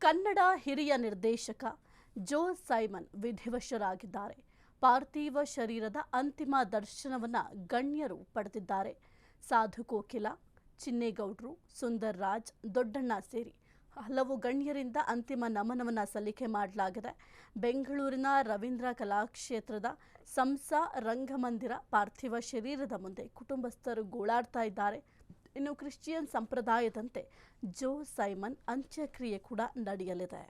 ಕನ್ನಡ ಹಿರಿಯ ನಿರ್ದೇಶಕ ಜೋ ಸೈಮನ್ ವಿಧಿವಶರಾಗಿದ್ದಾರೆ. ಪಾರ್ಥಿವ ಶರೀರದ ಅಂತಿಮ ದರ್ಶನವನ್ನು ಗಣ್ಯರು ಪಡೆದಿದ್ದಾರೆ. ಸಾಧು ಕೋಕಿಲ, ಚಿನ್ನೇಗೌಡರು, ಸುಂದರ್ ರಾಜ್, ದೊಡ್ಡಣ್ಣ ಸೇರಿ ಹಲವು ಗಣ್ಯರಿಂದ ಅಂತಿಮ ನಮನವನ್ನು ಸಲ್ಲಿಕೆ ಮಾಡಲಾಗಿದೆ. ಬೆಂಗಳೂರಿನ ರವೀಂದ್ರ ಕಲಾಕ್ಷೇತ್ರದ ಸಂಸಾ ರಂಗಮಂದಿರ ಪಾರ್ಥಿವ ಶರೀರದ ಮುಂದೆ ಕುಟುಂಬಸ್ಥರು ಗೋಳಾಡ್ತಾ ಇದ್ದಾರೆ. ಇನ್ನು ಕ್ರಿಶ್ಚಿಯನ್ ಸಂಪ್ರದಾಯದಂತೆ ಜೋ ಸೈಮನ್ ಅಂತ್ಯಕ್ರಿಯೆ ಕೂಡ ನಡೆಯಲಿದೆ.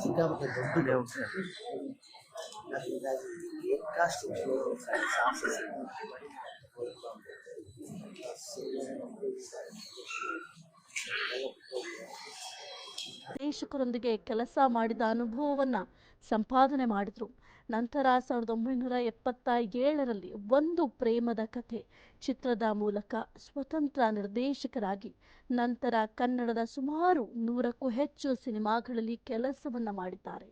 ಸಿಕ್ಕಾಪಟ್ಟೆ ದೊಡ್ಡ ಲೇಔಟ್ ನಿರ್ದೇಶಕರೊಂದಿಗೆ ಕೆಲಸ ಮಾಡಿದ ಅನುಭವವನ್ನು ಸಂಪಾದನೆ ಮಾಡಿದರು. ನಂತರ 1977ರಲ್ಲಿ ಒಂದು ಪ್ರೇಮದ ಕಥೆ ಚಿತ್ರದ ಮೂಲಕ ಸ್ವತಂತ್ರ ನಿರ್ದೇಶಕರಾಗಿ ನಂತರ ಕನ್ನಡದ ಸುಮಾರು 100ಕ್ಕೂ ಹೆಚ್ಚು ಸಿನಿಮಾಗಳಲ್ಲಿ ಕೆಲಸವನ್ನು ಮಾಡಿದ್ದಾರೆ.